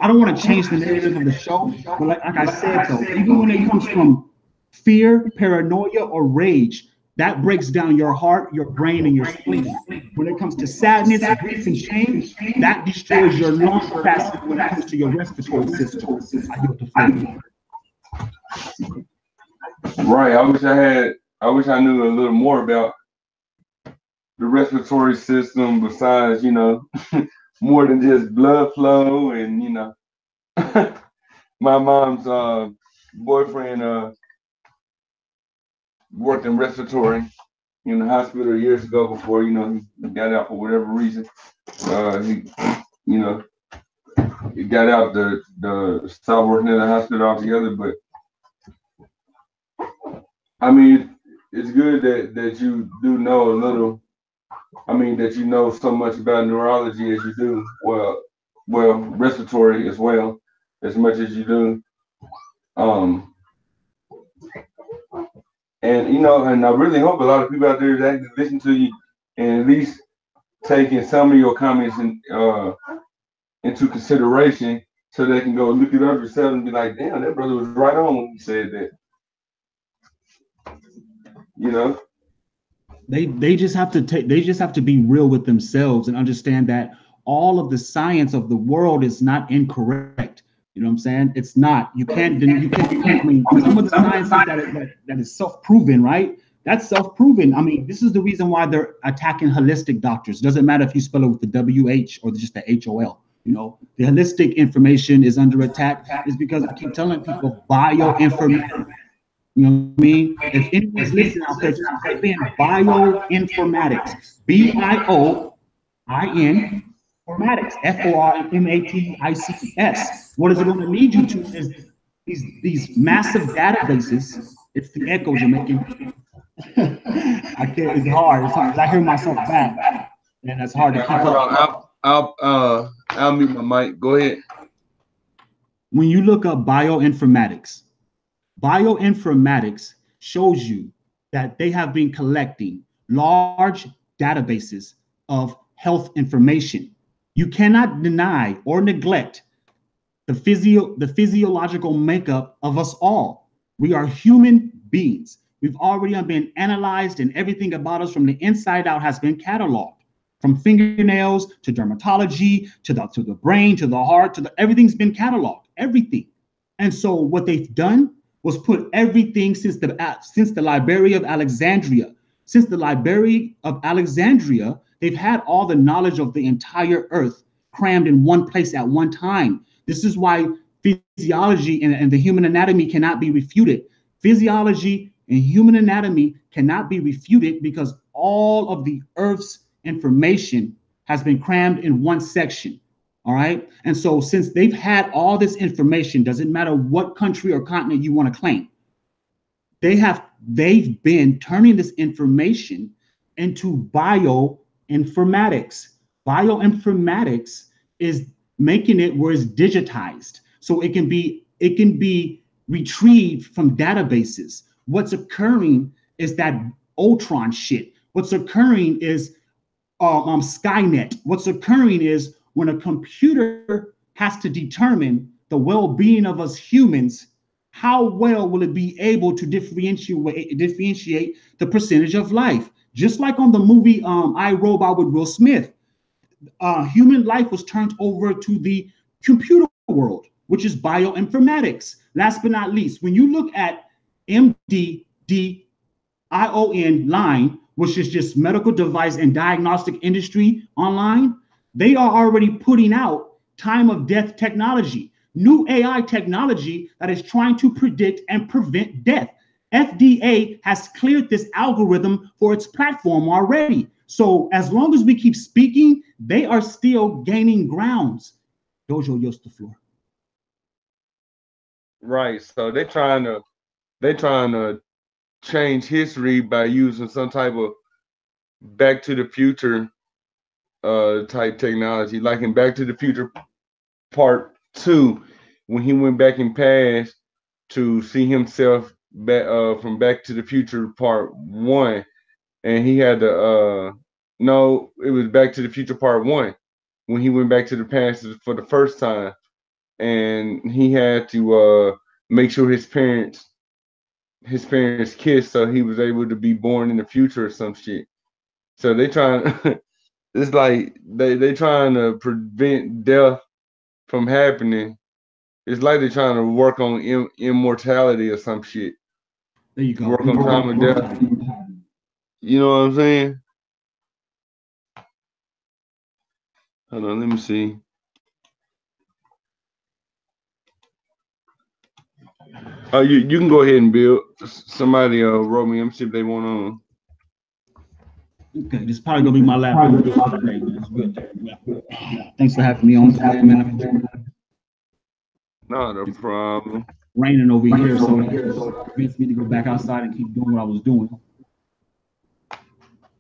I don't want to change the narrative of the show, but like I said, though, even when it comes from fear, paranoia, or rage, that breaks down your heart, your brain, and your spleen. When it comes to sadness, grief, and shame, that destroys your lung capacity when it comes to your respiratory system. Right. I wish I knew a little more about the respiratory system besides, more than just blood flow. And, my mom's boyfriend worked in respiratory in the hospital years ago before, he got out for whatever reason. He got out the stopped working in the hospital altogether. But it's good that you do know a little. That you know so much about neurology as you do. Well, respiratory as well, as much as you do. And I really hope a lot of people out there that listen to you and at least taking some of your comments into consideration, so they can go look it up yourself and be like, damn, that brother was right on when he said that. They just have to be real with themselves and understand that all of the science of the world is not incorrect. You know what I'm saying? It's not. You can't. Some of the science that is self-proven, right? That's self-proven. This is the reason why they're attacking holistic doctors. Doesn't matter if you spell it with the WH or just the HOL. The holistic information is under attack. Is because I keep telling people bioinformatics. You know what I mean? If anyone's listening out there, just type in bioinformatics. BIOIN formatics. FORMATICS. What is it going to lead you to is these massive databases. It's the echo, Jamaican. I can't. It's hard. I hear myself back, and it's hard to keep up. I'll mute my mic. Go ahead. When you look up bioinformatics shows you that they have been collecting large databases of health information. You cannot deny or neglect the physiological makeup of us all. We are human beings. We've already been analyzed, and everything about us from the inside out has been cataloged. From fingernails to dermatology to the brain to the heart everything's been cataloged. Everything. And so what they've done was put everything since the Library of Alexandria. Since the Library of Alexandria, They've had all the knowledge of the entire earth crammed in one place at one time. This is why physiology and the human anatomy cannot be refuted. Physiology and human anatomy cannot be refuted because all of the earth's information has been crammed in one section. All right. And so, since they've had all this information, doesn't matter what country or continent you want to claim, they've been turning this information into bioinformatics. Bioinformatics is making it where it's digitized, so it can be retrieved from databases. What's occurring is that Ultron shit. What's occurring is Skynet. What's occurring is when a computer has to determine the well-being of us humans, how well will it be able to differentiate the percentage of life? Just like on the movie I, Robot with Will Smith, human life was turned over to the computer world, which is bioinformatics. Last but not least, when you look at MDDION line, which is just medical device and diagnostic industry online, they are already putting out time of death technology, new AI technology that is trying to predict and prevent death. FDA has cleared this algorithm for its platform already. So as long as we keep speaking, they are still gaining grounds. Dojo, yours the floor. Right. So they're trying to change history by using some type of Back to the Future type technology, like in Back to the Future Part 2, when he went back in past to see himself back from Back to the Future Part 1, and he had to no, it was Back to the Future Part 1 when he went back to the past for the first time, and he had to make sure his parents kissed, so he was able to be born in the future or some shit. So they trying it's like they trying to prevent death from happening. It's like they're trying to work on immortality or some shit. There you go. Work on time of death. You know what I'm saying? Hold on, let me see. Oh, you can go ahead and build. Somebody wrote me. Let me see if they want on. Okay, this is probably gonna be my last today, man. It's good. Yeah. Thanks for having me on today, man. I've enjoyed it. Not a problem. Raining over here, so it convinced me to go back outside and keep doing what I was doing.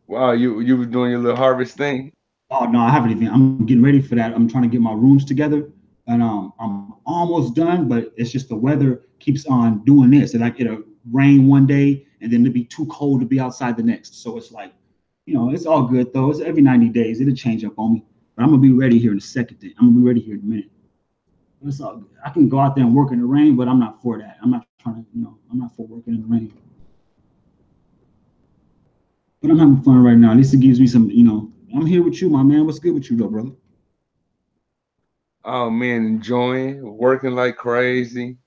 Wow, you was doing your little harvest thing. Oh no, I haven't even. I'm getting ready for that. I'm trying to get my rooms together, and I'm almost done. But it's just the weather keeps on doing this. And like it'll rain one day, and then it'll be too cold to be outside the next. So it's like, it's all good though. It's every 90 days. It'll change up on me. But I'm gonna be ready here in a second. I'm gonna be ready here in a minute. It's all good. I can go out there and work in the rain, but I'm not for that. I'm not trying to, I'm not for working in the rain. But I'm having fun right now. At least it gives me some, I'm here with you, my man. What's good with you, though, brother? Oh man, enjoying, working like crazy.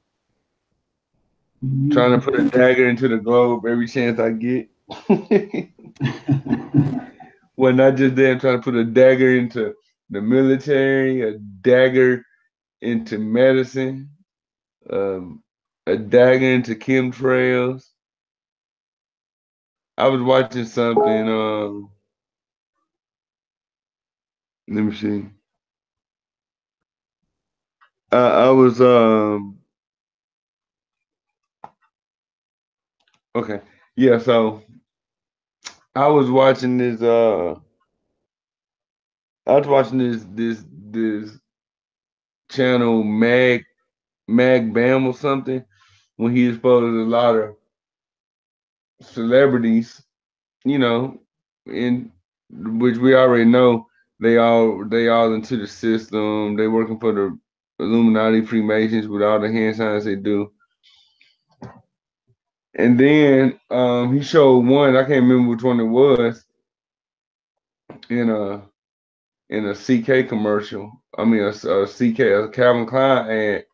Trying to put a dagger into the globe every chance I get. Well, not just that, I'm trying to put a dagger into the military, a dagger into medicine, a dagger into chemtrails. I was watching something. Let me see. I was okay. Yeah, so I was watching this. I was watching this channel Mag Bam or something when he exposed a lot of celebrities, in which we already know they all into the system. They working for the Illuminati Freemasons with all the hand signs they do. And then he showed one, I can't remember which one it was, in a CK commercial. I mean a CK, a Calvin Klein ad.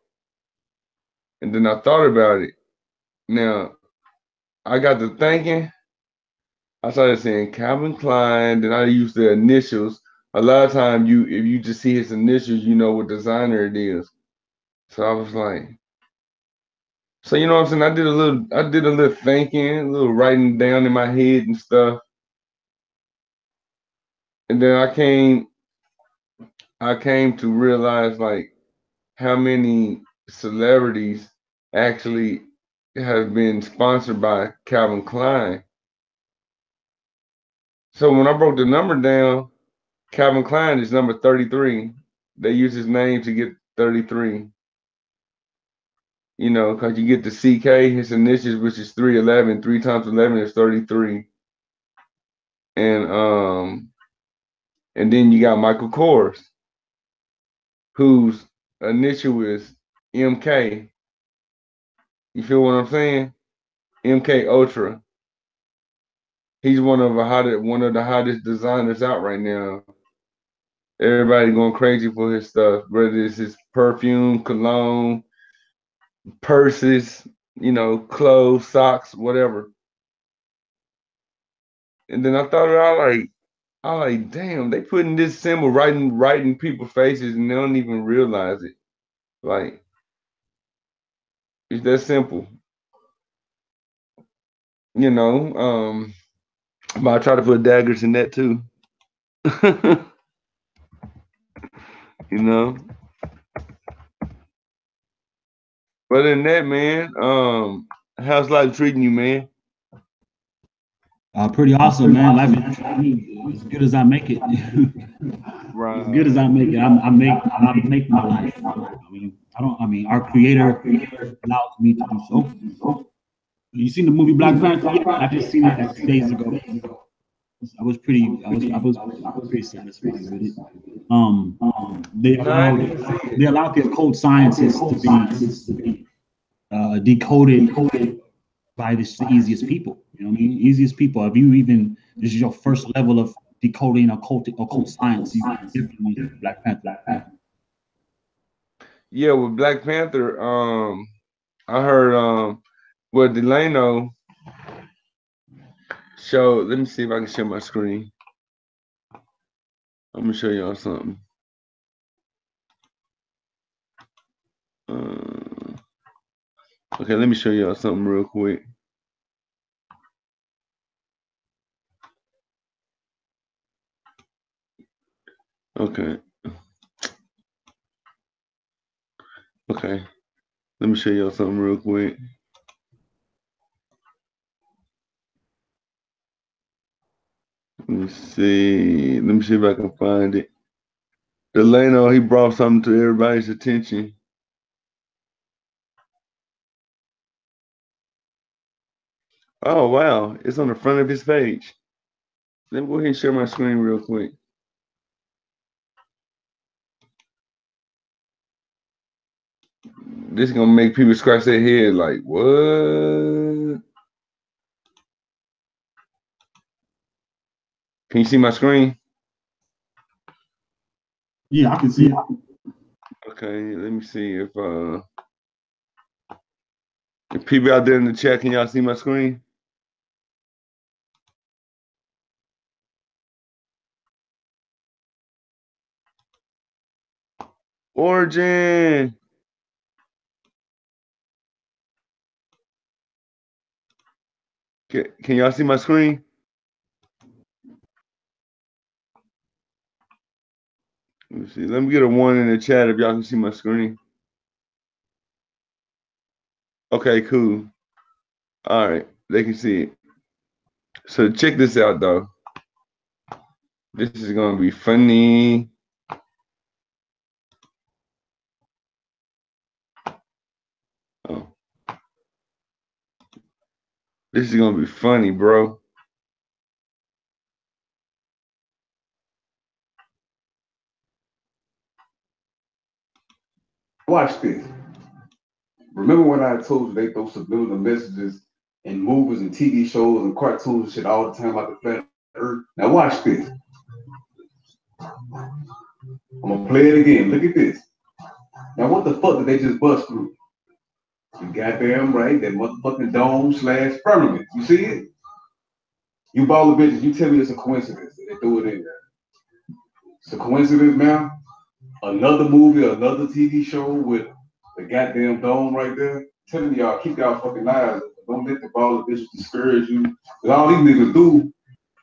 And then I thought about it. Now I got to thinking, I started saying Calvin Klein, then I used the initials. A lot of times if you just see his initials, you know what designer it is. So I was like, so you know what I'm saying? I did a little thinking, a little writing down in my head and stuff. And then I came to realize like how many celebrities actually have been sponsored by Calvin Klein. So when I broke the number down, Calvin Klein is number 33. They use his name to get 33. You know, because you get the CK, his initials, which is 311. 3 times 11 is 33. And and then you got Michael Kors, whose initial is MK. You feel what I'm saying? MK Ultra. He's one of the hottest designers out right now. Everybody going crazy for his stuff, whether it's his perfume, cologne, purses, you know, clothes, socks, whatever. And then I thought I like, damn, they putting this symbol right in people's faces and they don't even realize it. Like, it's that simple. You know, but I try to put daggers in that too. You know. But in that, man, how's life treating you, man? Pretty awesome, man. Life is treating me as good as I make it. As good as Right. I make it, I make my life. I mean, I don't. I mean, our Creator allows me to do so. You seen the movie Black Panther yet? I just seen it like 2 days ago. I was pretty satisfied with it. Um, they No, I allowed didn't see it. they allowed the occult sciences to be decoded by the easiest people. You know what I mean? Easiest people. If you even this is your first level of decoding occult science, you definitely Black Panther. Yeah, with Black Panther, I heard well Delano showed. Let me see if I can share my screen. I'm gonna show y'all something. Uh, okay, let me show y'all something real quick. Okay, okay. Let me show y'all something real quick. Let me see. Let me see if I can find it. Delano, he brought something to everybody's attention. Oh wow, it's on the front of his page. Let me go ahead and share my screen real quick. This is gonna make people scratch their head like, what? Can you see my screen? Yeah, I can see it. Okay, let me see if people out there in the chat, can y'all see my screen? Origin. Can y'all see my screen? Let me see. Let me get a one in the chat if y'all can see my screen. Okay, cool. All right, they can see it. So check this out though. This is gonna be funny. Oh, this is gonna be funny, bro. Watch this. Remember when I told you they throw subliminal messages in movies and TV shows and cartoons and shit all the time about the planet Earth? Now watch this. I'm gonna play it again. Look at this. Now what the fuck did they just bust through? You goddamn right, that motherfucking dome / firmament. You see it? You baller bitches, you tell me it's a coincidence that they threw it in there. It's a coincidence, man. Another movie, another TV show with the goddamn dome right there. Telling y'all, keep y'all fucking eyes open. Don't let the baller bitches discourage you. Cause all these niggas do,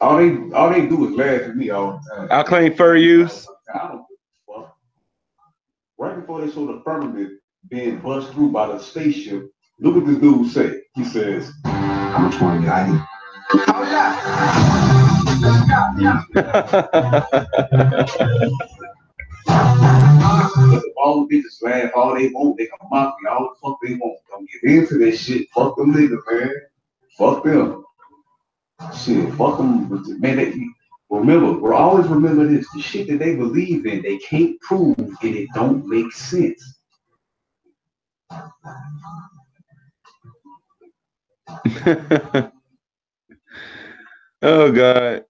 all they do is laugh at me all the time. I claim fur use. I don't give a fuck. Right before they show the firmament being bust through by the spaceship, look what this dude say. He says, "How much more you I need?" All the bitches laugh all they want. They can mock me all the fuck they want. Don't get into that shit. Fuck them niggas, man. Fuck them. Shit, fuck them. Man, we'll always remember this. The shit that they believe in, they can't prove and it don't make sense. Oh God.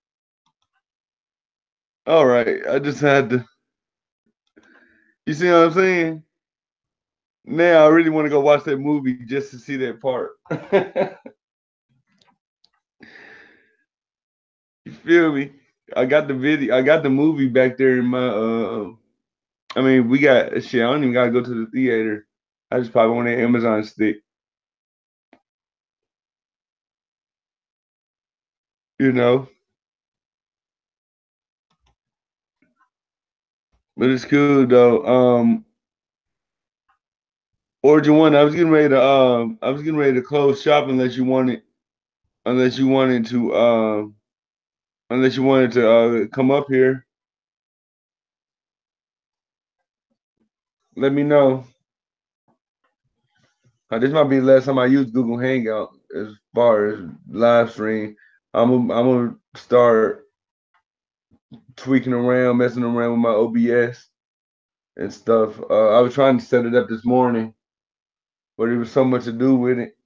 All right. I just had to. You see what I'm saying? Now I really want to go watch that movie just to see that part. You feel me? I got the video. I got the movie back there in my. I mean, we got shit. I don't even gotta go to the theater. I just probably want an Amazon stick. You know. But it's cool though. Origin One. I was getting ready to close shop unless you wanted to come up here. Let me know. This might be the last time I use Google Hangout as far as live stream. I'm gonna start tweaking around, messing around with my OBS and stuff. I was trying to set it up this morning, but there was so much to do with it.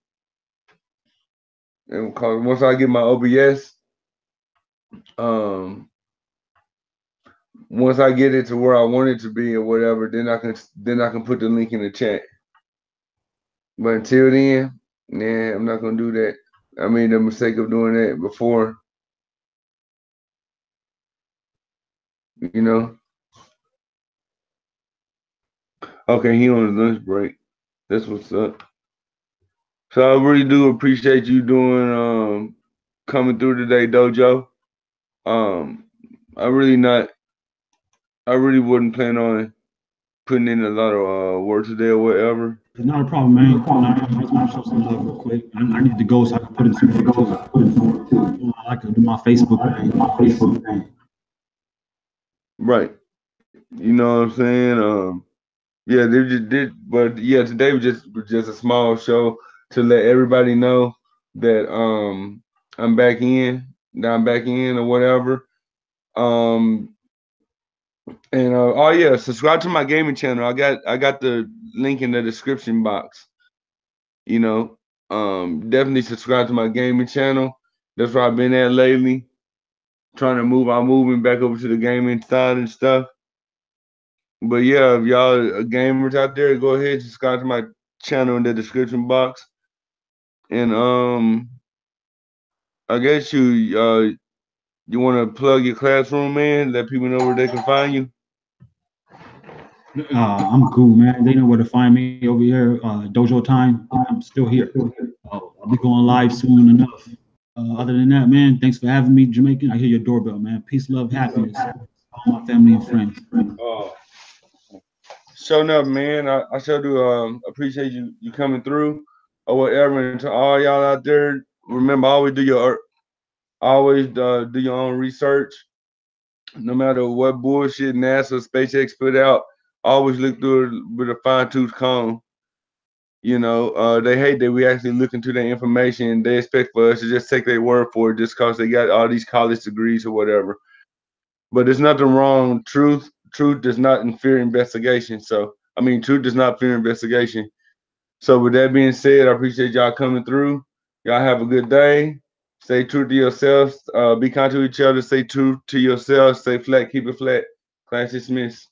And once I get my OBS, once I get it to where I want it to be or whatever, then I can put the link in the chat. But until then, nah, I'm not gonna do that. I made the mistake of doing that before. You know. Okay, he on his lunch break. That's what's up. So I really do appreciate you doing coming through today, Dojo. Um, I really wouldn't plan on putting in a lot of work today or whatever. It's not a problem, man. I just want to show some love real quick. I need to go so I can put in some work too. I like to do my Facebook thing. Right. You know what I'm saying? Yeah, they just did, but yeah, today was just a small show to let everybody know that I'm back in, that I'm back in or whatever. And oh yeah, subscribe to my gaming channel. I got the link in the description box. You know, definitely subscribe to my gaming channel. That's where I've been at lately. Trying to I'm moving back over to the gaming side and stuff. But yeah, if y'all are gamers out there, go ahead, subscribe to my channel in the description box. And I guess you want to plug your classroom in, let people know where they can find you. I'm cool, man. They know where to find me over here. Dojo time. I'm still here. I'll be going live soon enough. Other than that, man, thanks for having me, Jamaican. I hear your doorbell, man. Peace, love, happiness. All my family and friends. Oh, showing up, man. I sure do appreciate you coming through or whatever. And to all y'all out there, remember always do your own research. No matter what bullshit NASA, SpaceX put out, always look through it with a fine-tooth comb. You know, they hate that we actually look into their information. They expect for us to just take their word for it just because they got all these college degrees or whatever. But there's nothing wrong. Truth does not fear investigation. So, I mean, truth does not fear investigation. So, with that being said, I appreciate y'all coming through. Y'all have a good day. Stay true to yourselves. Be kind to each other. Stay true to yourselves. Stay flat. Keep it flat. Class dismissed.